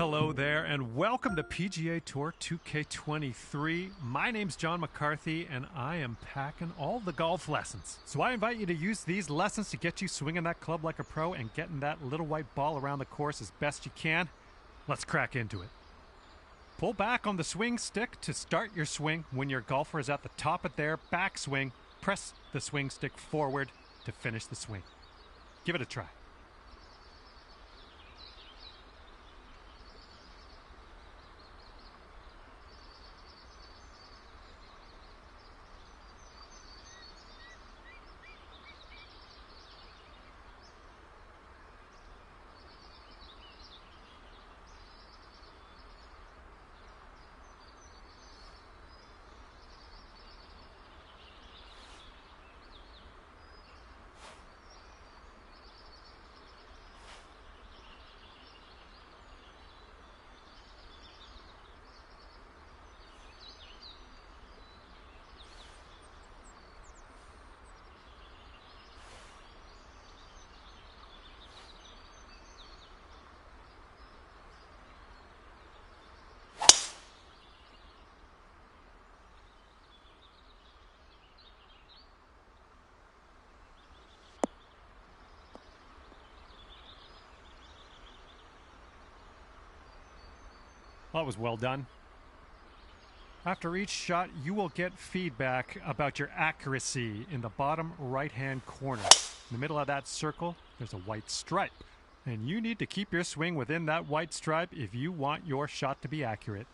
Hello there, and welcome to PGA Tour 2K23. My name's John McCarthy, and I am packing all the golf lessons. So I invite you to use these lessons to get you swinging that club like a pro and getting that little white ball around the course as best you can. Let's crack into it. Pull back on the swing stick to start your swing. When your golfer is at the top of their backswing, press the swing stick forward to finish the swing. Give it a try. Well, that was well done. After each shot, you will get feedback about your accuracy in the bottom right-hand corner. In the middle of that circle, there's a white stripe. And you need to keep your swing within that white stripe if you want your shot to be accurate.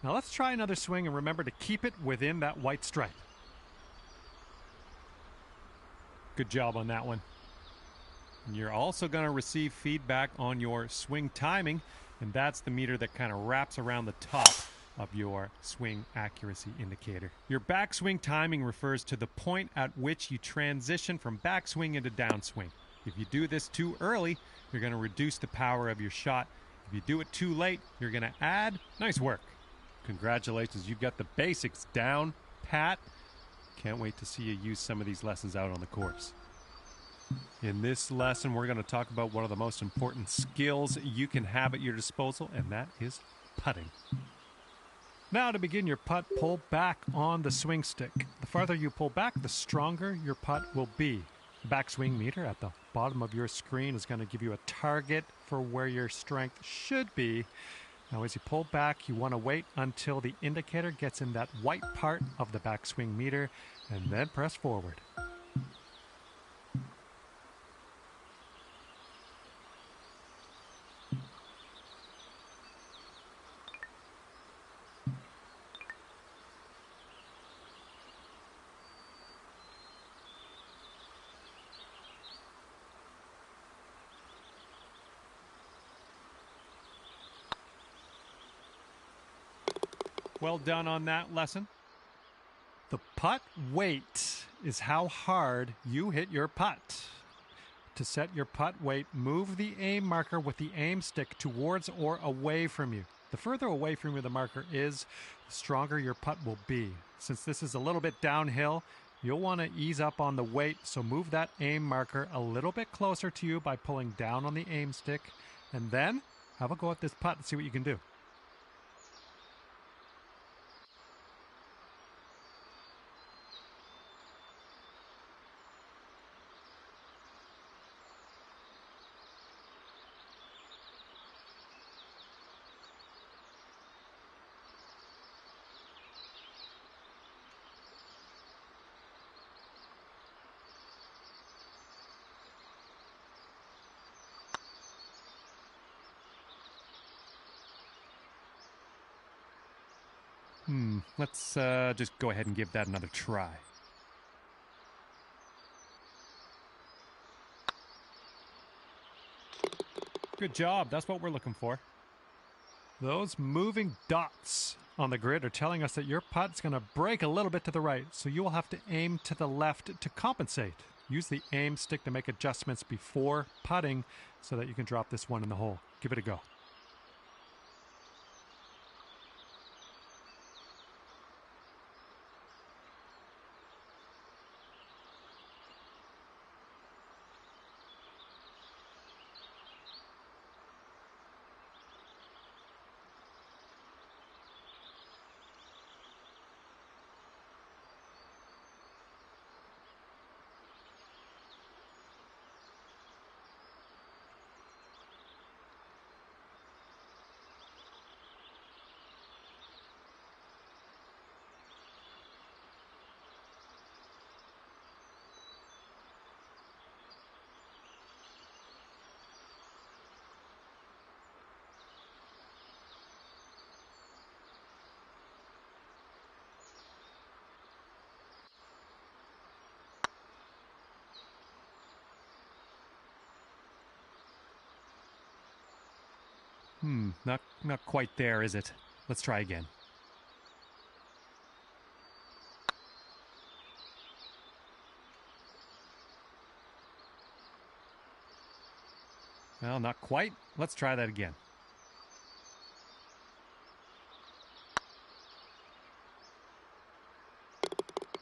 Now let's try another swing and remember to keep it within that white stripe. Good job on that one. And you're also going to receive feedback on your swing timing, and that's the meter that kind of wraps around the top of your swing accuracy indicator. Your backswing timing refers to the point at which you transition from backswing into downswing. If you do this too early, you're going to reduce the power of your shot. If you do it too late, you're going to add. Nice work. Congratulations, you've got the basics down pat. Can't wait to see you use some of these lessons out on the course. In this lesson, we're going to talk about one of the most important skills you can have at your disposal, and that is putting. Now, to begin your putt, pull back on the swing stick. The farther you pull back, the stronger your putt will be. The backswing meter at the bottom of your screen is going to give you a target for where your strength should be. Now, as you pull back, you want to wait until the indicator gets in that white part of the backswing meter, and then press forward. Well done on that lesson. The putt weight is how hard you hit your putt. To set your putt weight, move the aim marker with the aim stick towards or away from you. The further away from you the marker is, the stronger your putt will be. Since this is a little bit downhill, you'll want to ease up on the weight, so move that aim marker a little bit closer to you by pulling down on the aim stick, and then have a go at this putt and see what you can do. Let's just go ahead and give that another try. Good job. That's what we're looking for. Those moving dots on the grid are telling us that your putt's going to break a little bit to the right, so you will have to aim to the left to compensate. Use the aim stick to make adjustments before putting so that you can drop this one in the hole. Give it a go. Not quite there, is it? Let's try again. Well, not quite. Let's try that again.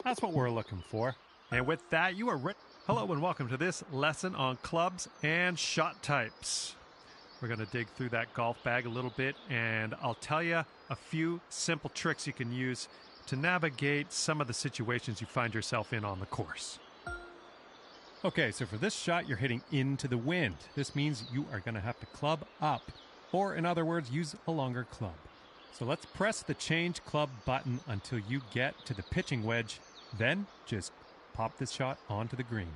That's what we're looking for. And with that, you are ready. Hello and welcome to this lesson on clubs and shot types. We're going to dig through that golf bag a little bit, and I'll tell you a few simple tricks you can use to navigate some of the situations you find yourself in on the course. Okay, so for this shot, you're hitting into the wind. This means you are going to have to club up, or in other words, use a longer club. So let's press the change club button until you get to the pitching wedge. Then just pop this shot onto the green.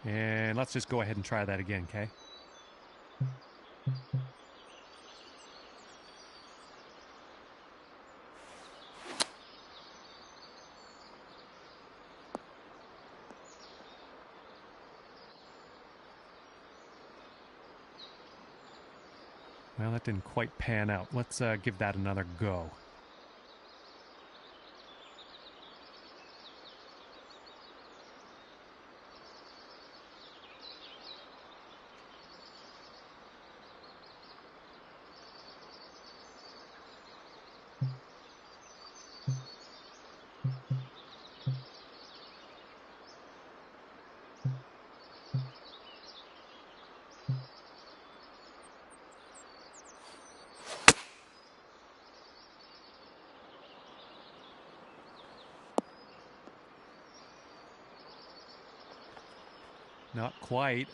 And let's just go ahead and try that again, okay? Well, that didn't quite pan out. Let's give that another go. Not quite.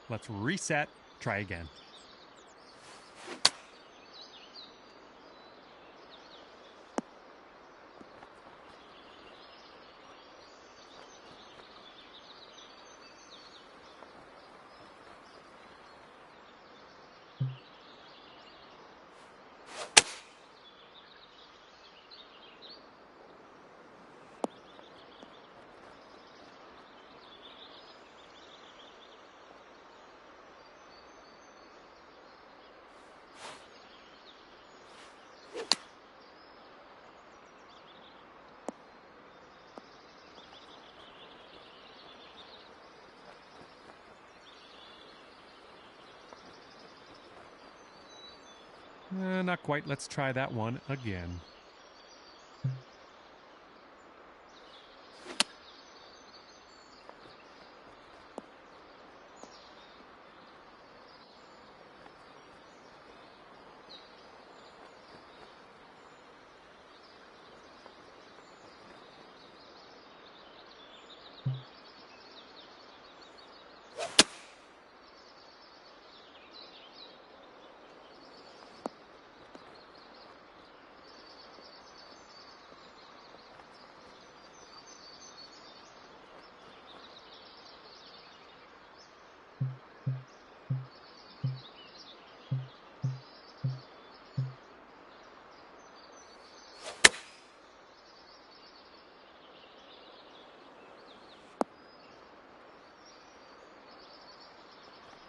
Let's reset. Try again. Not quite. Let's try that one again.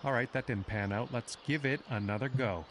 All right, that didn't pan out. Let's give it another go.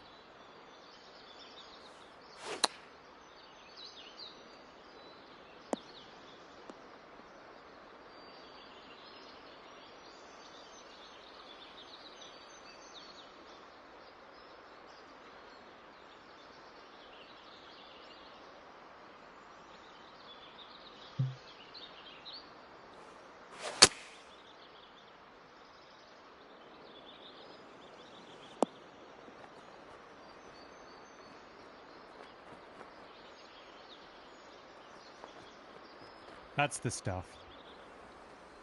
That's the stuff.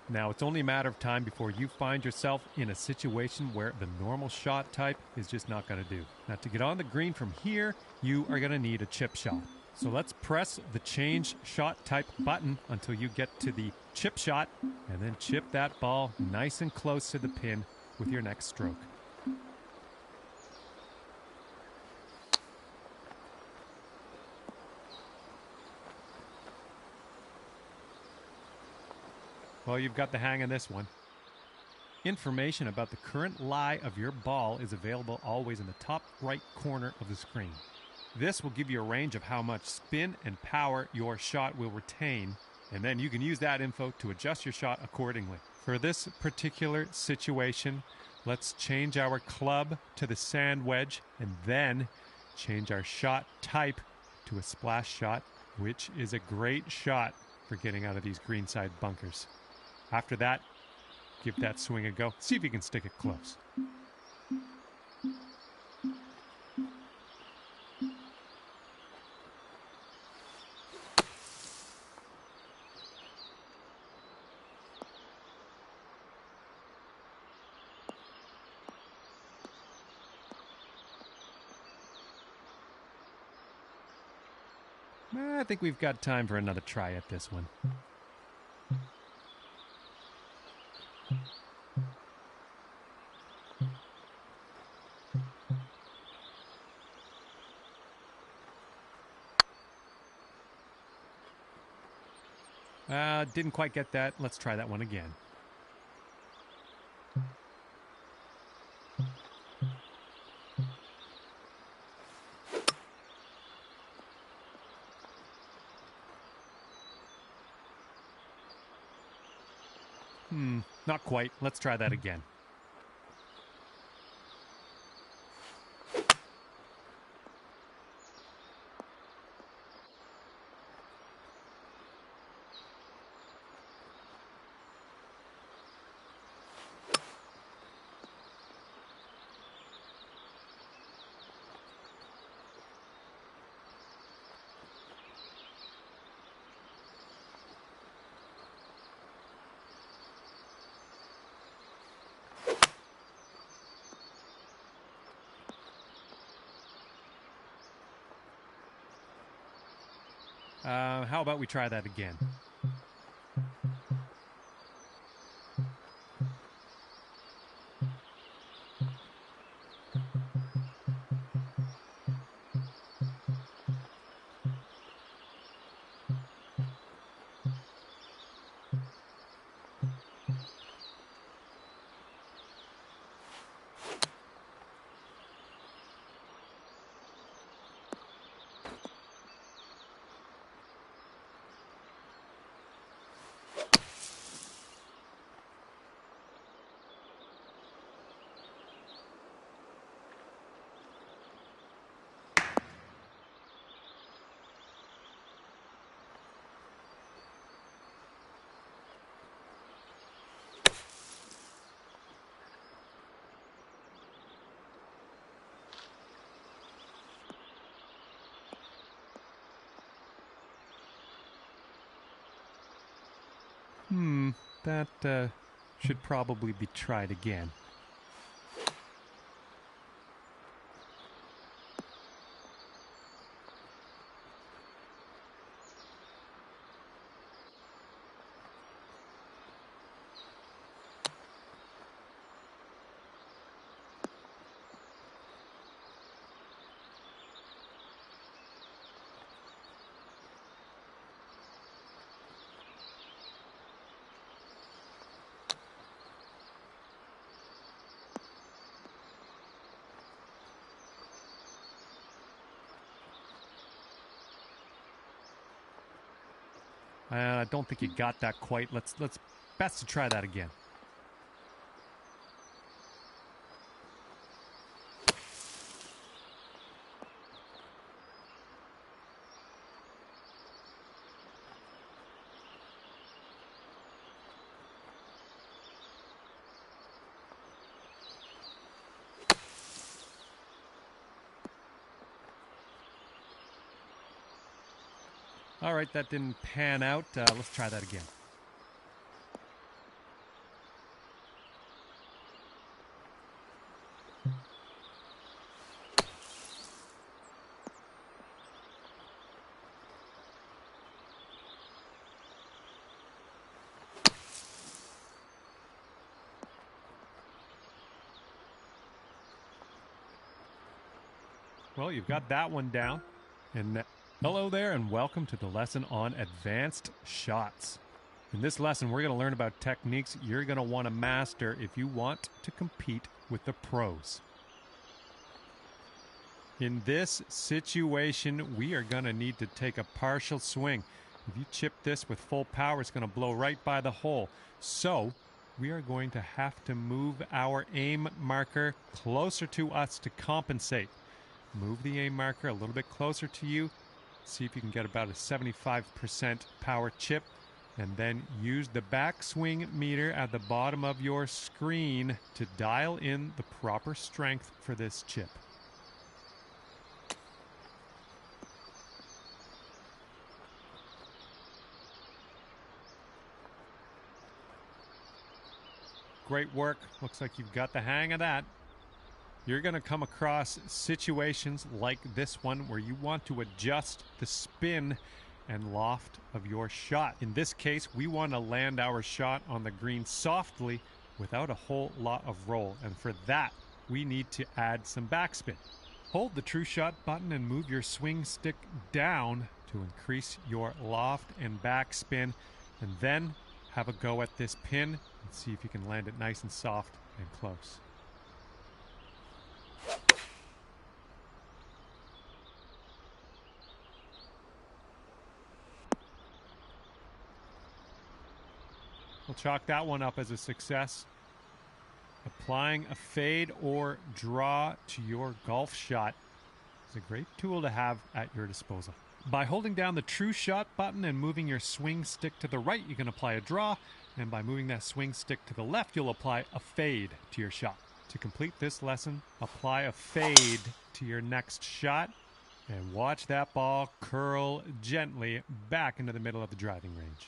Now, it's only a matter of time before you find yourself in a situation where the normal shot type is just not going to do. Now, to get on the green from here, you are going to need a chip shot. So let's press the change shot type button until you get to the chip shot, and then chip that ball nice and close to the pin with your next stroke. Well, you've got the hang of this one. Information about the current lie of your ball is available always in the top right corner of the screen. This will give you a range of how much spin and power your shot will retain, and then you can use that info to adjust your shot accordingly. For this particular situation, let's change our club to the sand wedge and then change our shot type to a splash shot, which is a great shot for getting out of these greenside bunkers. After that, give that swing a go. See if you can stick it close. I think we've got time for another try at this one. Didn't quite get that. Let's try that one again. Not quite. Let's try that again. How about we try that again? That should probably be tried again. I don't think you got that quite. Let's best to try that again. All right, that didn't pan out. Let's try that again. Well, you've got that one down. And hello there, and welcome to the lesson on advanced shots. In this lesson, we're going to learn about techniques you're going to want to master if you want to compete with the pros. In this situation, we are going to need to take a partial swing. If you chip this with full power, it's going to blow right by the hole. So we are going to have to move our aim marker closer to us to compensate. Move the aim marker a little bit closer to you. See if you can get about a 75% power chip. And then use the backswing meter at the bottom of your screen to dial in the proper strength for this chip. Great work. Looks like you've got the hang of that. You're going to come across situations like this one where you want to adjust the spin and loft of your shot. In this case, we want to land our shot on the green softly without a whole lot of roll. And for that, we need to add some backspin. Hold the true shot button and move your swing stick down to increase your loft and backspin. And then have a go at this pin and see if you can land it nice and soft and close. We'll chalk that one up as a success. Applying a fade or draw to your golf shot is a great tool to have at your disposal. By holding down the true shot button and moving your swing stick to the right, you can apply a draw. And by moving that swing stick to the left, you'll apply a fade to your shot. To complete this lesson, apply a fade to your next shot and watch that ball curl gently back into the middle of the driving range.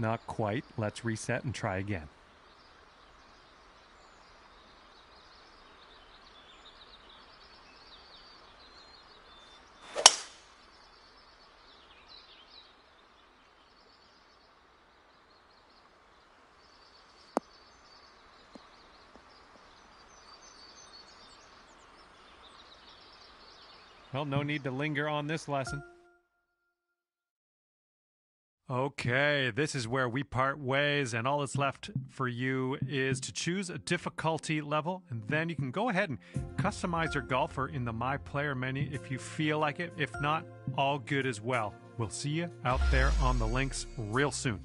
Not quite. Let's reset and try again. Well, no need to linger on this lesson. Okay, this is where we part ways, and all that's left for you is to choose a difficulty level, and then you can go ahead and customize your golfer in the My Player menu if you feel like it. If not, all good as well. We'll see you out there on the links real soon.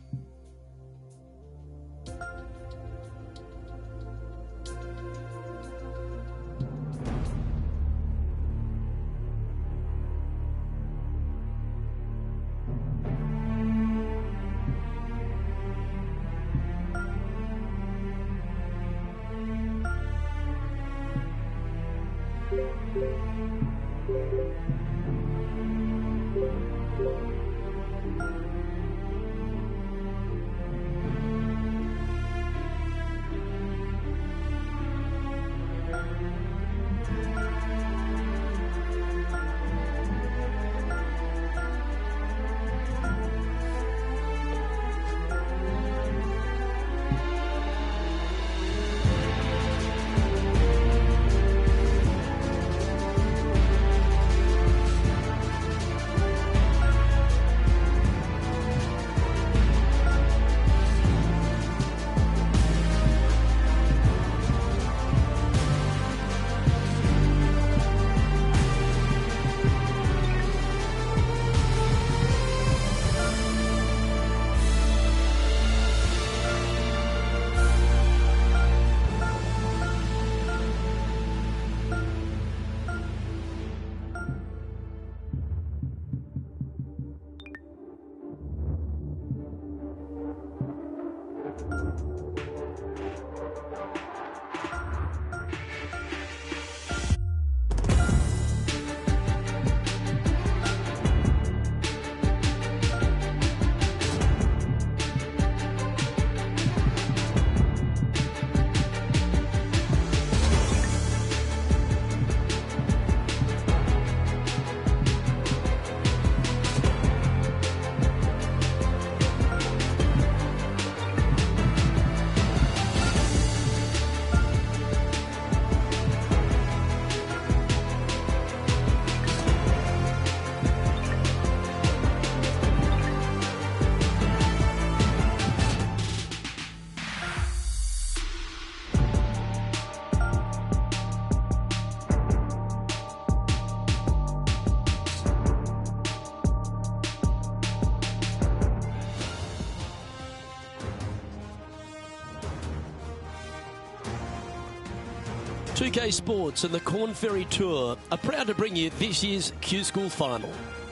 2K Sports and the Corn Ferry Tour are proud to bring you this year's Q School Final.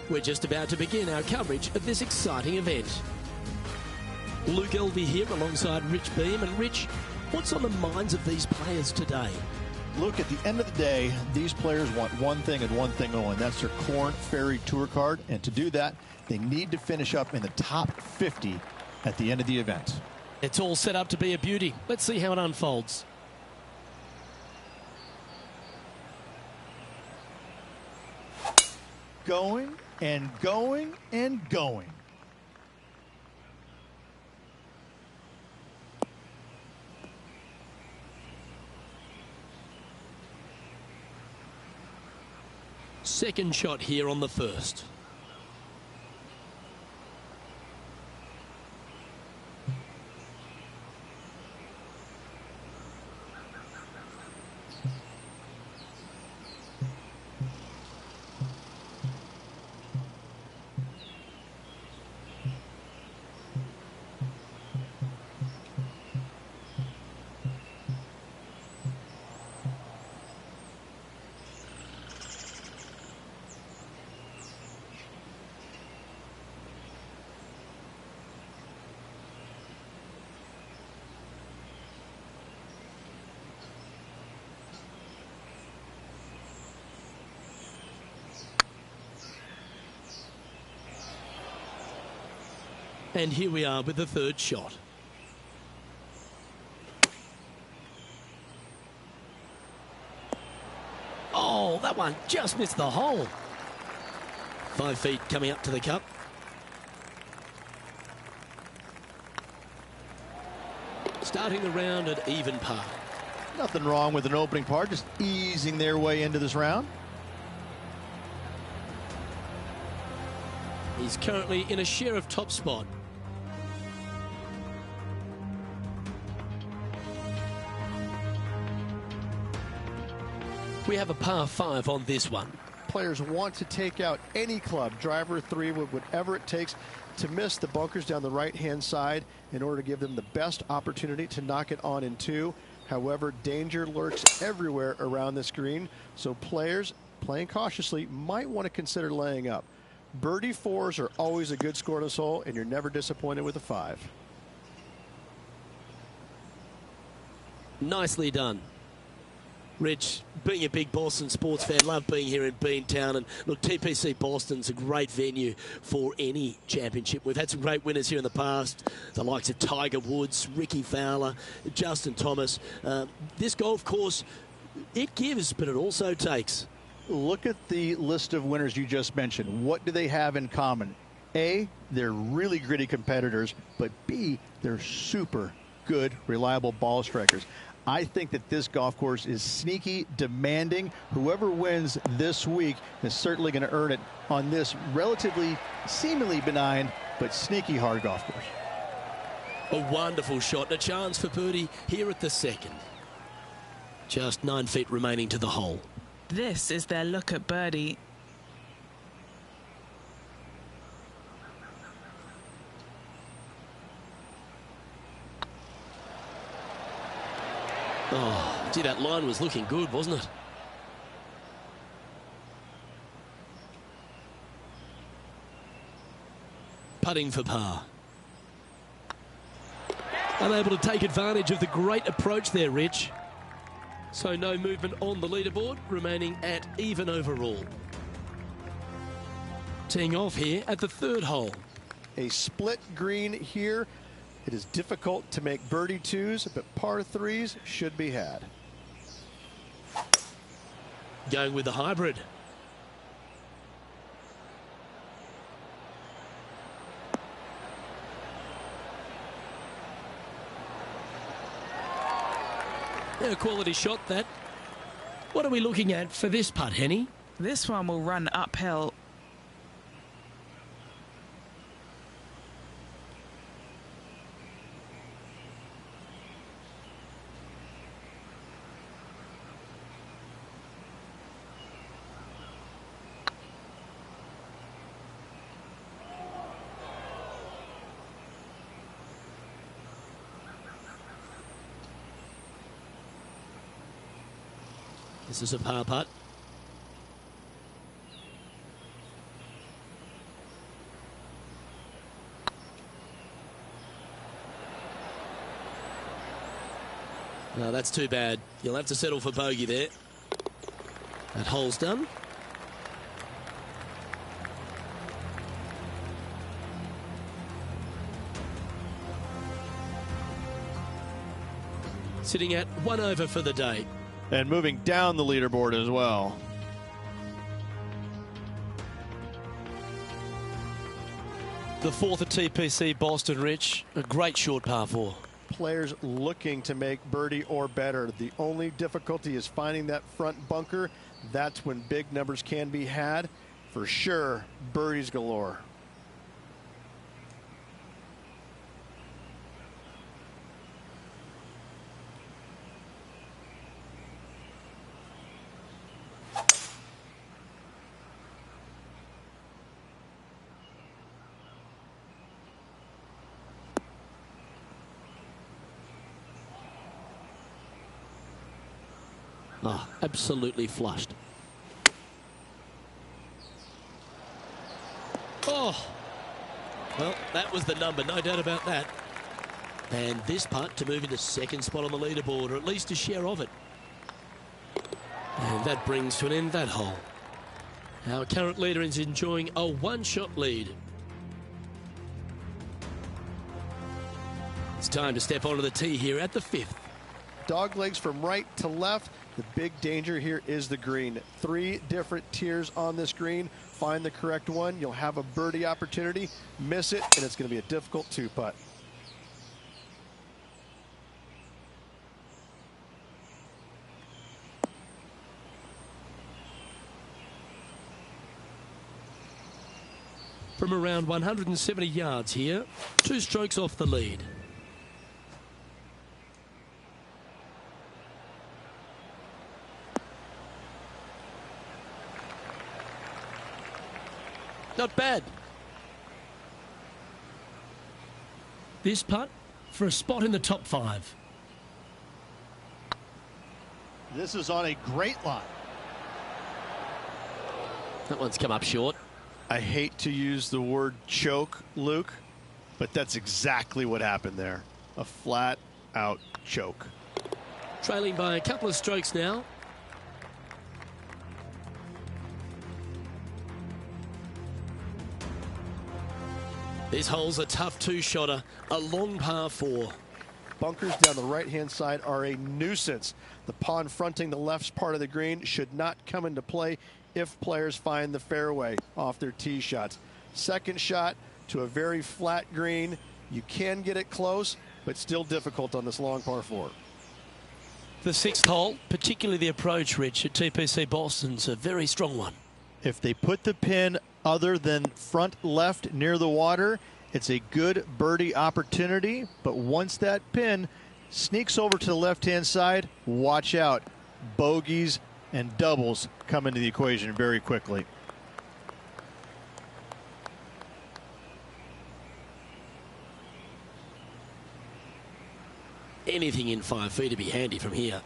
We're just about to begin our coverage of this exciting event. Luke Elvey here alongside Rich Beam. And Rich, what's on the minds of these players today? Luke, at the end of the day, these players want one thing and one thing only. That's their Corn Ferry Tour card. And to do that, they need to finish up in the top 50 at the end of the event. It's all set up to be a beauty. Let's see how it unfolds. Going and going and going. Second shot here on the first. And here we are with the third shot. Oh, that one just missed the hole. 5 feet coming up to the cup. Starting the round at even par. Nothing wrong with an opening par, just easing their way into this round. He's currently in a share of top spot. We have a par 5 on this one. Players want to take out any club, driver, 3, whatever it takes to miss the bunkers down the right-hand side in order to give them the best opportunity to knock it on in 2. However, danger lurks everywhere around this green, so players playing cautiously might want to consider laying up. Birdie 4s are always a good score to this hole, and you're never disappointed with a 5. Nicely done. Rich, being a big Boston sports fan, love being here in Beantown. And look, TPC Boston's a great venue for any championship. We've had some great winners here in the past, the likes of Tiger Woods, Ricky Fowler, Justin Thomas. This golf course, it gives, but it also takes. Look at the list of winners you just mentioned. What do they have in common? A, they're really gritty competitors, but B, they're super good, reliable ball strikers. I think that this golf course is sneaky, demanding. Whoever wins this week is certainly going to earn it on this relatively, seemingly benign, but sneaky hard golf course. A wonderful shot and a chance for birdie here at the second. Just 9 feet remaining to the hole. This is their look at birdie. Oh, gee, that line was looking good, wasn't it? Putting for par. Unable to take advantage of the great approach there, Rich. So no movement on the leaderboard, remaining at even overall. Teeing off here at the third hole. A split green here. It is difficult to make birdie 2s, but par 3s should be had. Going with the hybrid. A quality shot, that. What are we looking at for this putt, Henny? This one will run uphill. This is a par putt. No, that's too bad. You'll have to settle for bogey there. That hole's done. Sitting at 1 over for the day. And moving down the leaderboard as well. The fourth at TPC Boston, Rich. A great short par 4. Players looking to make birdie or better. The only difficulty is finding that front bunker. That's when big numbers can be had. For sure, birdies galore. Oh, absolutely flushed. Oh, well, that was the number, no doubt about that. And this putt to move into second spot on the leaderboard, or at least a share of it. And that brings to an end that hole. Our current leader is enjoying a one-shot lead. It's time to step onto the tee here at the 5th. Dog legs from right to left. The big danger here is the green. 3 different tiers on this green. Find the correct one. You'll have a birdie opportunity. Miss it, and it's going to be a difficult 2-putt. From around 170 yards here, 2 strokes off the lead. Not bad. This putt for a spot in the top 5. This is on a great line. That one's come up short. I hate to use the word choke, Luke, but that's exactly what happened there. A flat-out choke. Trailing by a couple of strokes now. This hole's a tough 2-shotter, a long par 4. Bunkers down the right-hand side are a nuisance. The pond fronting the left part of the green should not come into play if players find the fairway off their tee shots. Second shot to a very flat green. You can get it close, but still difficult on this long par 4. The 6th hole, particularly the approach, Rich, at TPC Boston's a very strong one. If they put the pin other than front left near the water, it's a good birdie opportunity. But once that pin sneaks over to the left-hand side, watch out. Bogeys and doubles come into the equation very quickly. Anything in 5 feet to be handy from here.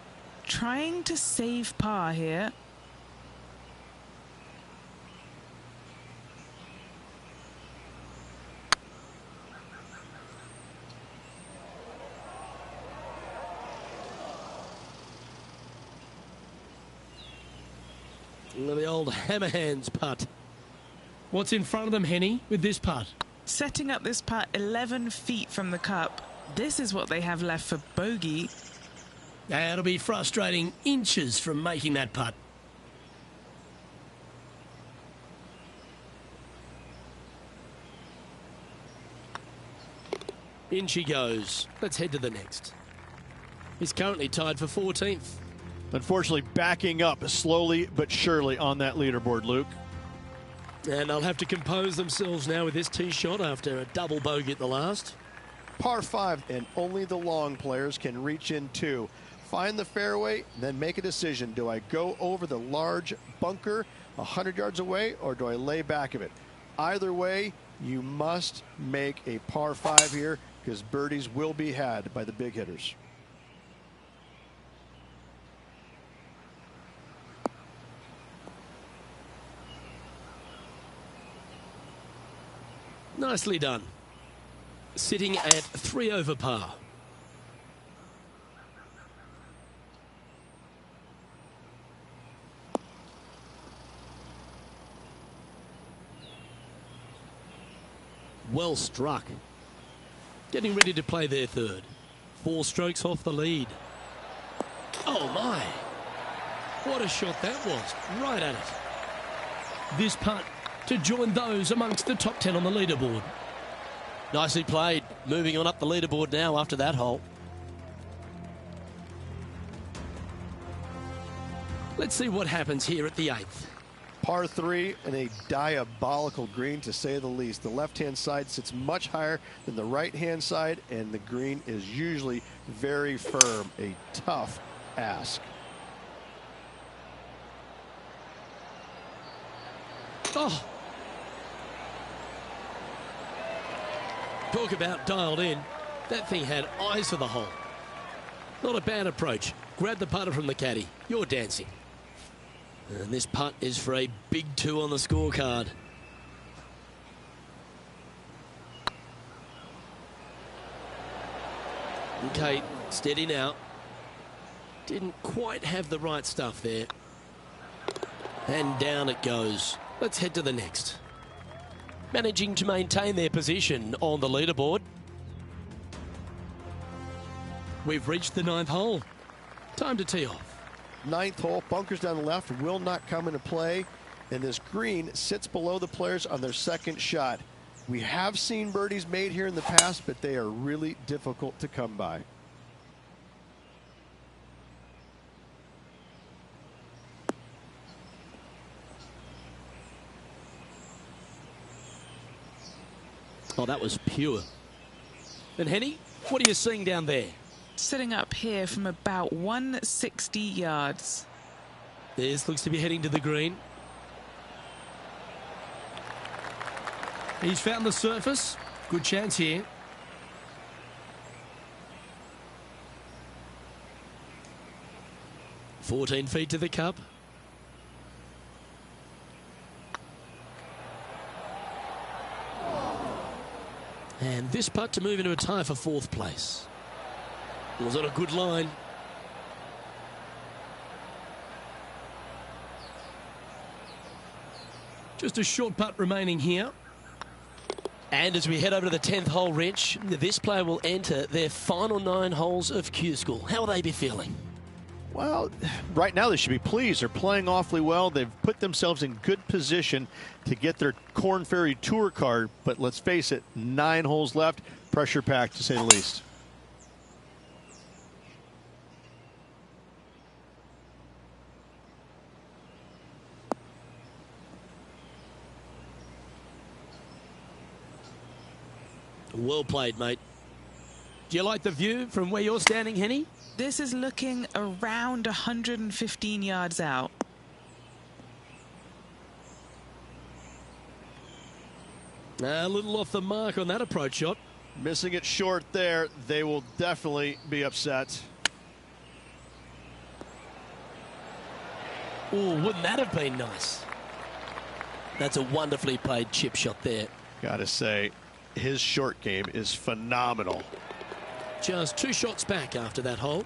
Trying to save par here. The old hammer hands putt. What's in front of them, Henny, with this putt? Setting up this putt 11 feet from the cup. This is what they have left for bogey. It'll be frustrating inches from making that putt. In she goes. Let's head to the next. He's currently tied for 14th. Unfortunately, backing up slowly but surely on that leaderboard, Luke. And they'll have to compose themselves now with this tee shot after a double bogey at the last. Par 5, and only the long players can reach in 2. Find the fairway, then make a decision. Do I go over the large bunker 100 yards away, or do I lay back of it? Either way, you must make a par 5 here, because birdies will be had by the big hitters. Nicely done. Sitting at 3 over par. Well struck. Getting ready to play their third. 4 strokes off the lead. Oh my! What a shot that was. Right at it. This putt to join those amongst the top 10 on the leaderboard. Nicely played. Moving on up the leaderboard now after that hole. Let's see what happens here at the 8th. Par 3 and a diabolical green, to say the least. The left-hand side sits much higher than the right-hand side, and the green is usually very firm. A tough ask. Oh! Talk about dialed in. That thing had eyes for the hole. Not a bad approach. Grab the putter from the caddy. You're dancing. And this putt is for a big 2 on the scorecard. Okay, steady now. Didn't quite have the right stuff there. And down it goes. Let's head to the next. Managing to maintain their position on the leaderboard. We've reached the 9th hole. Time to tee off. 9th hole, bunkers down the left will not come into play, and this green sits below the players on their second shot. We have seen birdies made here in the past, but they are really difficult to come by. Oh, that was pure. And Henny, what are you seeing down there? Sitting up here from about 160 yards. This looks to be heading to the green. He's found the surface. Good chance here. "14 feet to the cup. And this putt to move into a tie for 4th place. Was on a good line. Just a short putt remaining here. And as we head over to the 10th hole, Rich, this player will enter their final 9 holes of Q School. How will they be feeling? Well, right now they should be pleased. They're playing awfully well. They've put themselves in good position to get their Korn Ferry Tour card. But let's face it, 9 holes left. Pressure packed, to say the least. Well played, mate. Do you like the view from where you're standing, Henny? This is looking around 115 yards out. A little off the mark on that approach shot. Missing it short there. They will definitely be upset. Oh, wouldn't that have been nice? That's a wonderfully played chip shot there. Gotta say, his short game is phenomenal. Just 2 shots back after that hole.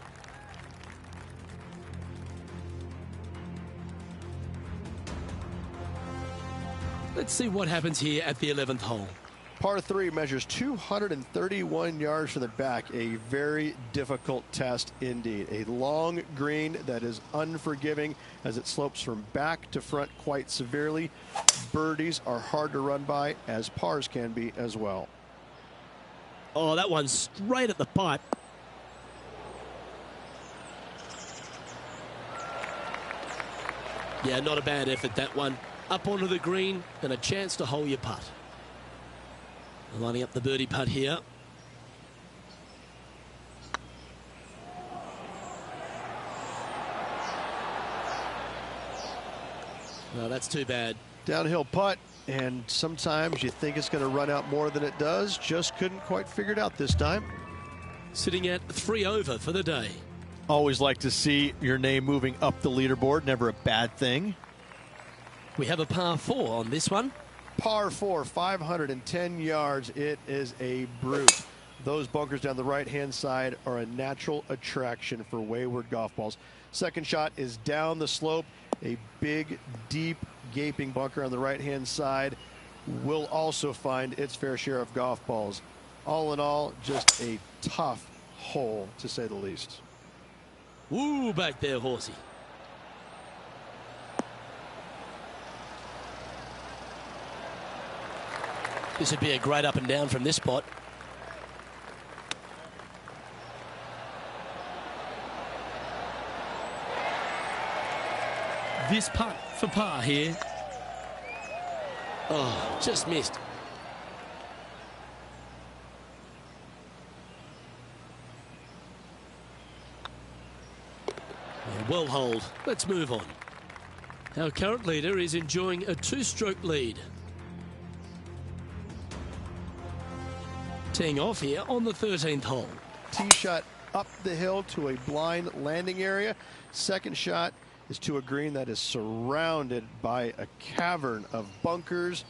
Let's see what happens here at the 11th hole. Par 3 measures 231 yards from the back. A very difficult test indeed. A long green that is unforgiving as it slopes from back to front quite severely. Birdies are hard to run by, as pars can be as well. Oh, that one's straight at the pipe. Yeah, not a bad effort, that one. Up onto the green and a chance to hole your putt. Lining up the birdie putt here. No, that's too bad. Downhill putt, and sometimes you think it's going to run out more than it does. Just couldn't quite figure it out this time. Sitting at 3 over for the day. Always like to see your name moving up the leaderboard. Never a bad thing. We have a par 4 on this one. Par 4, 510 yards. It is a brute. Those bunkers down the right-hand side are a natural attraction for wayward golf balls. Second shot is down the slope. A big, deep, gaping bunker on the right-hand side will also find its fair share of golf balls. All in all, just a tough hole, to say the least. Woo, back there, horsey. This would be a great up and down from this spot. This putt for par here. Oh, just missed. Yeah, well holed. Let's move on. Our current leader is enjoying a 2-stroke lead. Teeing off here on the 13th hole. Tee shot up the hill to a blind landing area. Second shot is to a green that is surrounded by a cavern of bunkers.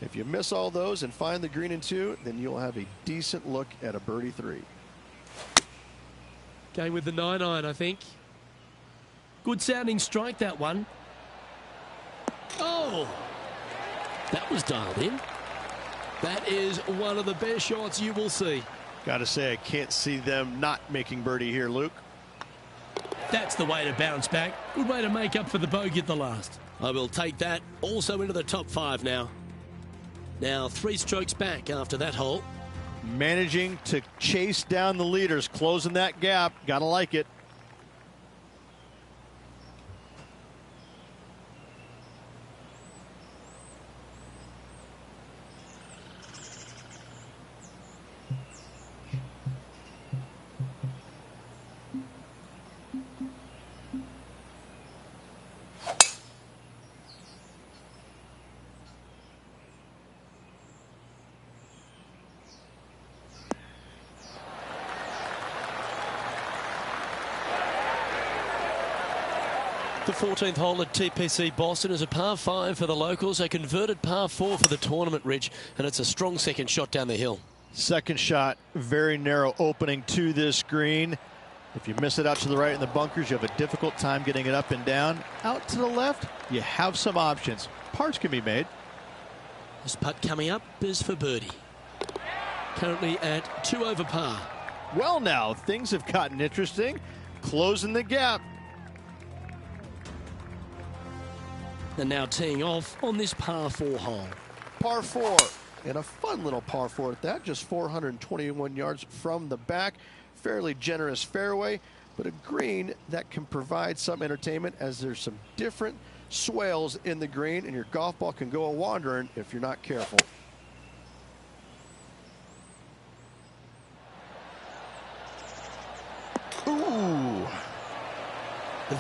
If you miss all those and find the green in 2, then you'll have a decent look at a birdie 3. Going with the 9-iron, I think. Good sounding strike, that one. Oh! That was dialed in. That is one of the best shots you will see. Got to say, I can't see them not making birdie here, Luke. That's the way to bounce back. Good way to make up for the bogey at the last. I will take that also into the top 5 now. Now 3 strokes back after that hole. Managing to chase down the leaders, closing that gap. Gotta like it. The 14th hole at TPC Boston is a par 5 for the locals, a converted par 4 for the tournament, Rich, and it's a strong second shot down the hill. Second shot, very narrow opening to this green. If you miss it out to the right in the bunkers, you have a difficult time getting it up and down. Out to the left, you have some options. Parts can be made. This putt coming up is for birdie. Currently at 2 over par. Well, now, things have gotten interesting. Closing the gap. And now teeing off on this par 4 hole. Par 4, and a fun little par 4 at that, just 421 yards from the back. Fairly generous fairway, but a green that can provide some entertainment as there's some different swales in the green, and your golf ball can go a-wandering if you're not careful. Ooh.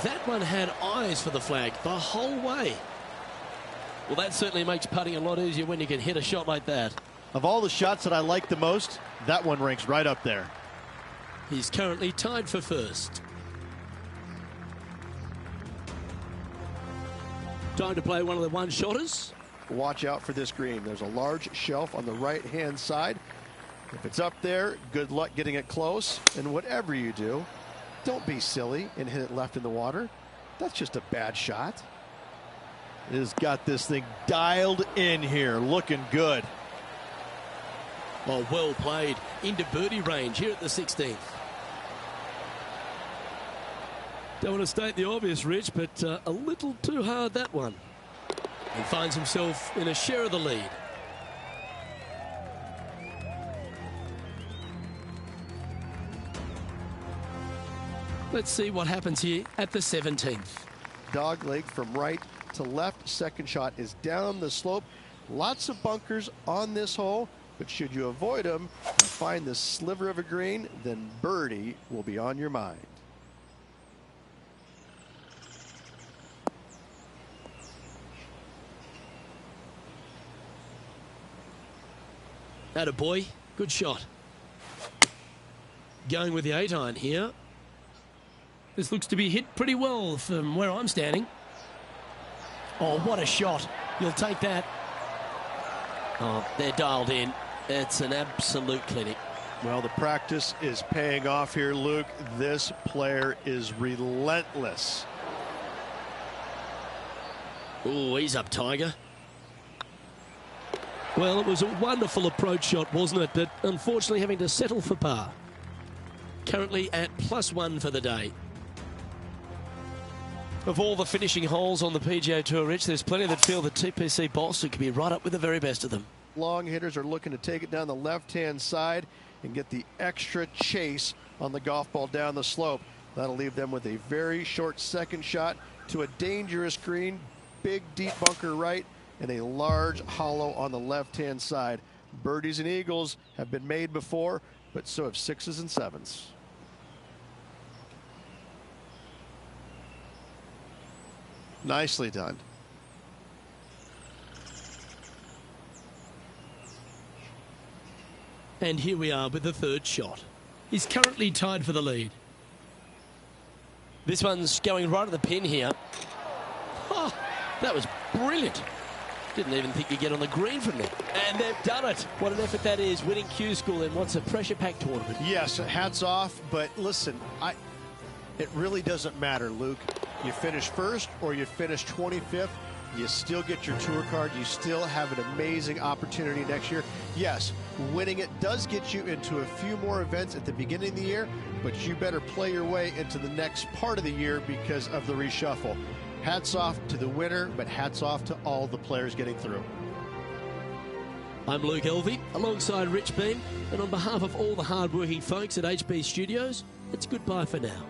That one had eyes for the flag the whole way. Well, that certainly makes putting a lot easier when you can hit a shot like that. Of all the shots that I like the most, that one ranks right up there. He's currently tied for first. Time to play one of the one-shotters. Watch out for this green. There's a large shelf on the right-hand side. If it's up there, good luck getting it close. And whatever you do, don't be silly and hit it left in the water. That's just a bad shot. It has got this thing dialed in here, looking good. Oh, well played. Into birdie range here at the 16th. Don't want to state the obvious, Rich, but a little too hard, that one. He finds himself in a share of the lead. Let's see what happens here at the 17th. Dog leg from right to left. Second shot is down the slope. Lots of bunkers on this hole, but should you avoid them and find this sliver of a green, then birdie will be on your mind. Atta boy, good shot. Going with the 8-iron here. This looks to be hit pretty well from where I'm standing. Oh, what a shot. You'll take that. Oh, they're dialed in. It's an absolute clinic. Well, the practice is paying off here, Luke. This player is relentless. Oh, he's up, Tiger. Well, it was a wonderful approach shot, wasn't it? But unfortunately having to settle for par. Currently at +1 for the day. Of all the finishing holes on the PGA Tour, Rich, there's plenty that feel that TPC Boston could be right up with the very best of them. Long hitters are looking to take it down the left-hand side and get the extra chase on the golf ball down the slope. That'll leave them with a very short second shot to a dangerous green, big deep bunker right, and a large hollow on the left-hand side. Birdies and eagles have been made before, but so have 6s and 7s. Nicely done. And here we are with the third shot. He's currently tied for the lead. This one's going right at the pin here. Oh, that was brilliant. Didn't even think you'd get on the green from there. And they've done it. What an effort that is, winning Q School in what's a pressure-packed tournament. Yes, hats off, but listen, it really doesn't matter, Luke. You finish first or you finish 25th, you still get your tour card. You still have an amazing opportunity next year. Yes, winning it does get you into a few more events at the beginning of the year, but you better play your way into the next part of the year because of the reshuffle. Hats off to the winner, but hats off to all the players getting through. I'm Luke Elvey, alongside Rich Beam, and on behalf of all the hard-working folks at HB Studios, it's goodbye for now.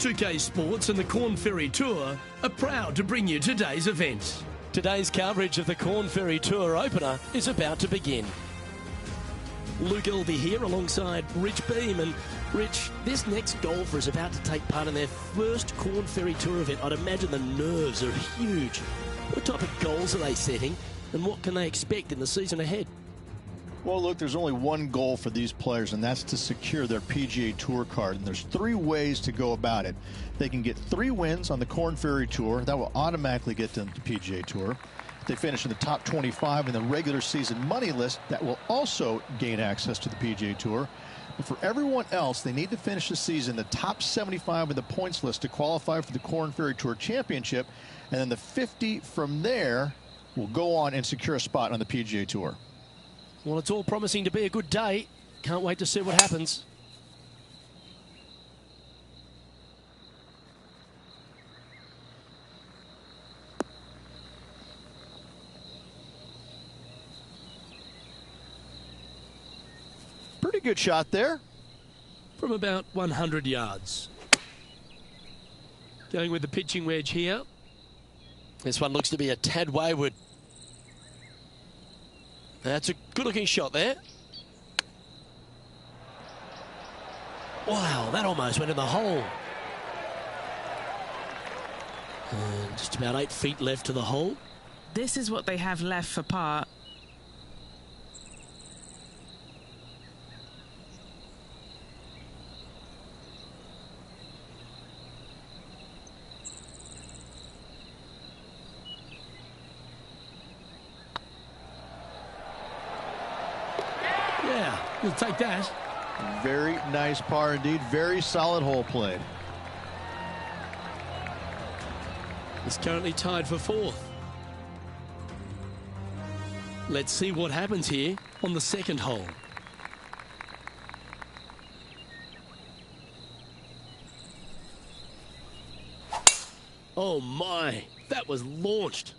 UK Sports and the Corn Ferry Tour are proud to bring you today's event. Today's coverage of the Corn Ferry Tour opener is about to begin. Luke Elvey here alongside Rich Beam. And Rich, this next golfer is about to take part in their first Corn Ferry Tour event. I'd imagine the nerves are huge. What type of goals are they setting and what can they expect in the season ahead? Well, look, there's only one goal for these players, and that's to secure their PGA Tour card. And there's 3 ways to go about it. They can get 3 wins on the Corn Ferry Tour. That will automatically get them to PGA Tour. If they finish in the top 25 in the regular season money list, that will also gain access to the PGA Tour. But for everyone else, they need to finish the season in the top 75 in the points list to qualify for the Corn Ferry Tour Championship. And then the 50 from there will go on and secure a spot on the PGA Tour. Well, it's all promising to be a good day. Can't wait to see what happens. Pretty good shot there. From about 100 yards. Going with the pitching wedge here. This one looks to be a tad wayward. That's a good-looking shot there. Wow, that almost went in the hole. And just about 8 feet left to the hole. This is what they have left for par. Yeah, you'll take that. Very nice par indeed. Very solid hole played. It's currently tied for 4th. Let's see what happens here on the 2nd hole. Oh my, that was launched.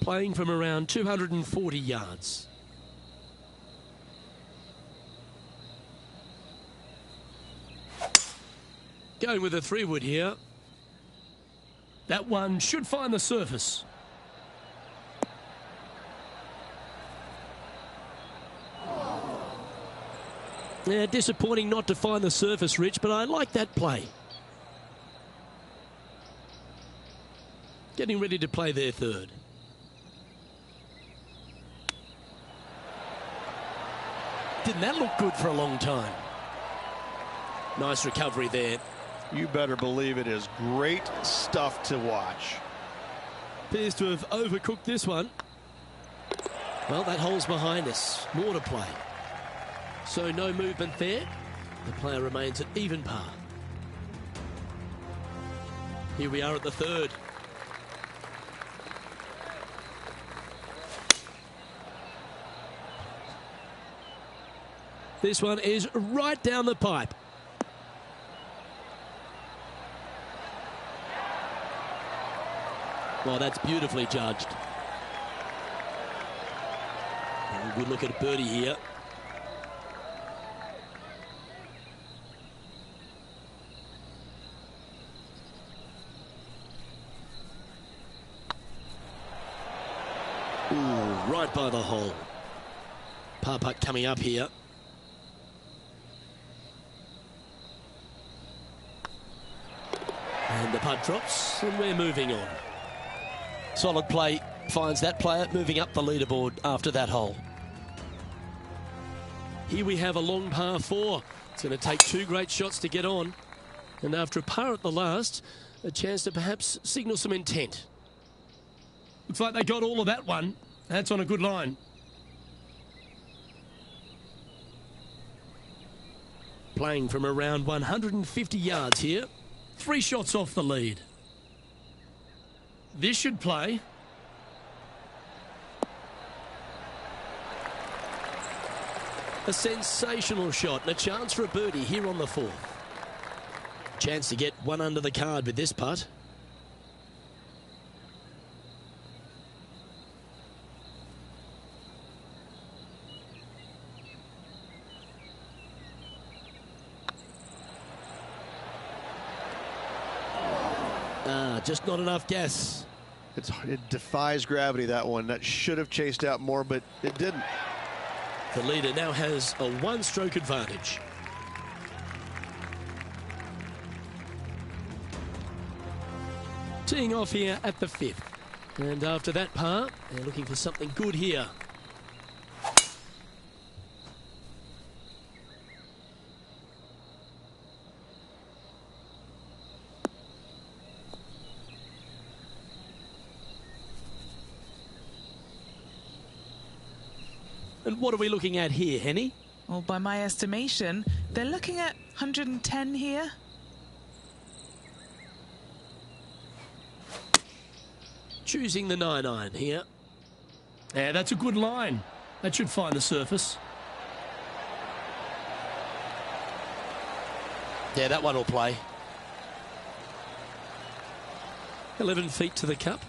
Playing from around 240 yards. Going with a 3-wood here. That one should find the surface. Yeah, disappointing not to find the surface, Rich, but I like that play. Getting ready to play their 3rd. Didn't that look good for a long time? Nice recovery there. You better believe it is great stuff to watch. Appears to have overcooked this one. Well, that hole's behind us. More to play. So no movement there. The player remains at even par. Here we are at the 3rd. This one is right down the pipe. Well, that's beautifully judged. And a good look at birdie here. Ooh, right by the hole. Par putt coming up here. And the putt drops, and we're moving on. Solid play finds that player moving up the leaderboard after that hole. Here we have a long par 4. It's going to take 2 great shots to get on. And after a par at the last, a chance to perhaps signal some intent. Looks like they got all of that one. That's on a good line. Playing from around 150 yards here. 3 shots off the lead. This should play. A sensational shot and a chance for a birdie here on the 4th. Chance to get one under the card with this putt. Just not enough gas. It defies gravity, that one. That should have chased out more, but it didn't. The leader now has a 1-stroke advantage. Teeing off here at the 5th. And after that par, they're looking for something good here. And what are we looking at here, Henny? Well, by my estimation, they're looking at 110 here. Choosing the 9-iron here. Yeah, that's a good line. That should find the surface. Yeah, that one will play. 11 feet to the cup.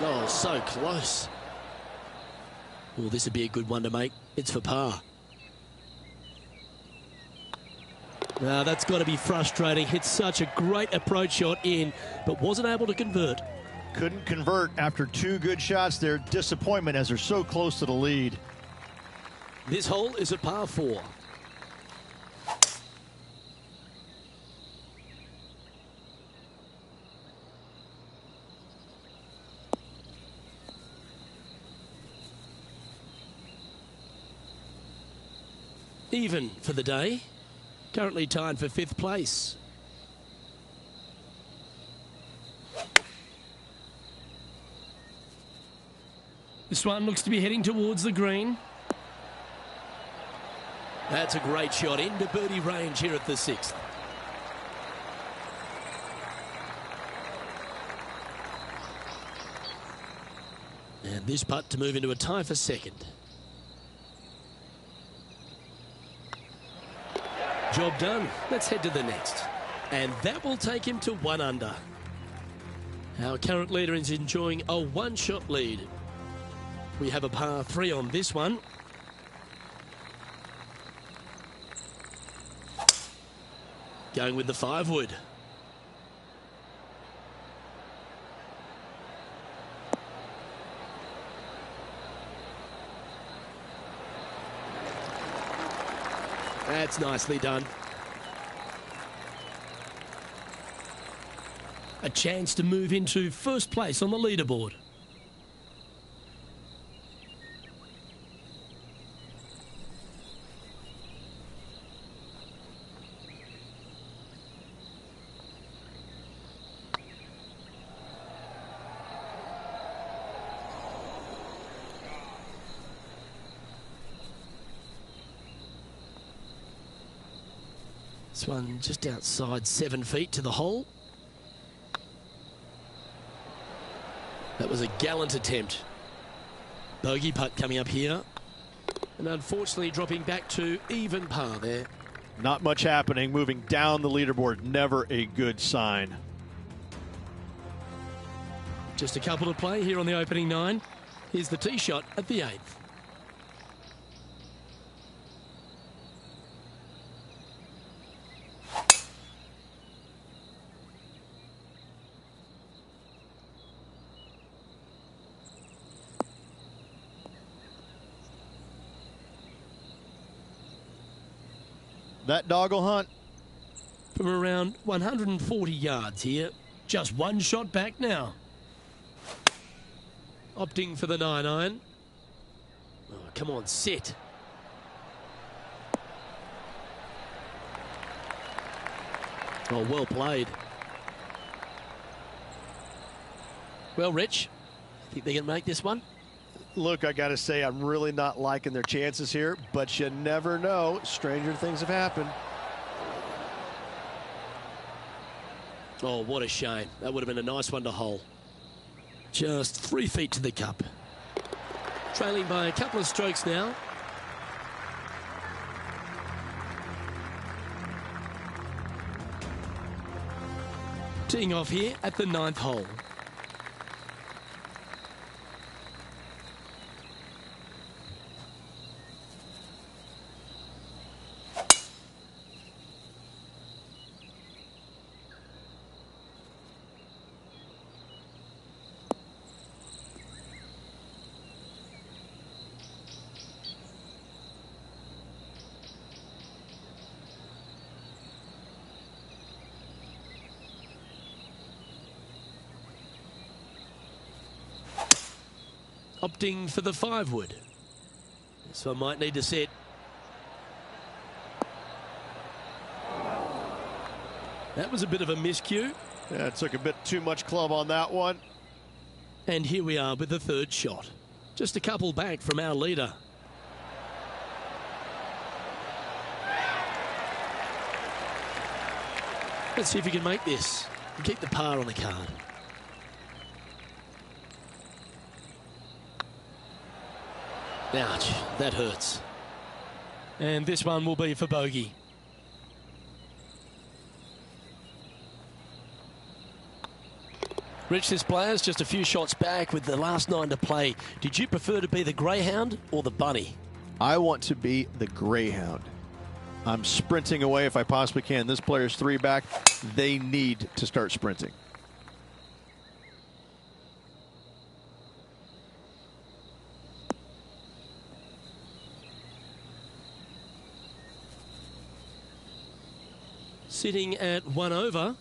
Oh, so close. Oh, this would be a good one to make. It's for par. Now, that's got to be frustrating. Hit such a great approach shot in, but wasn't able to convert. Couldn't convert after 2 good shots there. Disappointment as they're so close to the lead. This hole is a par 4. Even for the day. Currently tied for 5th place. This one looks to be heading towards the green. That's a great shot into birdie range here at the 6th. And this putt to move into a tie for 2nd. Job done. Let's head to the next. And that will take him to 1 under. Our current leader is enjoying a 1-shot lead. We have a par 3 on this one. Going with the 5-wood. That's nicely done. A chance to move into 1st place on the leaderboard. This one just outside 7 feet to the hole. That was a gallant attempt. Bogey putt coming up here. And unfortunately dropping back to even par there. Not much happening. Moving down the leaderboard. Never a good sign. Just a couple to play here on the opening 9. Here's the tee shot at the 8th. That dog will hunt. From around 140 yards here. Just 1 shot back now. Opting for the 9-iron. Oh, come on, sit. Oh, well played. Well, Rich, think they can make this one? Look, I got to say, I'm really not liking their chances here, but you never know. Stranger things have happened. Oh, what a shame. That would have been a nice one to hole. Just 3 feet to the cup. Trailing by a couple of strokes now. Teeing off here at the 9th hole. Opting for the 5-wood. So I might need to set. That was a bit of a miscue. Yeah, it took a bit too much club on that one. And here we are with the 3rd shot. Just a couple back from our leader. Let's see if we can make this and keep the par on the card. Ouch, that hurts. And this one will be for bogey. Rich, this player's just a few shots back with the last 9 to play. Did you prefer to be the greyhound or the bunny? I want to be the greyhound. I'm sprinting away if I possibly can. This player's 3 back. They need to start sprinting. Sitting at 1 over,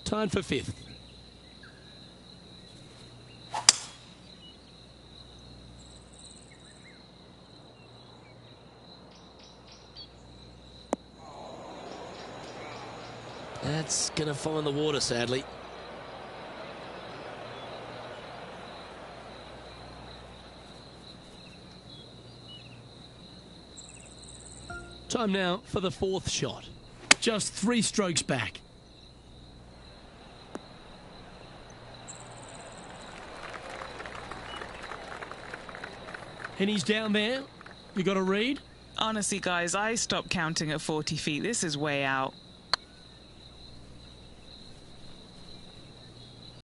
tied for 5th. That's going to find the water, sadly. Time now for the 4th shot. Just 3 strokes back. And he's down there. You got a read? Honestly, guys, I stopped counting at 40 feet. This is way out.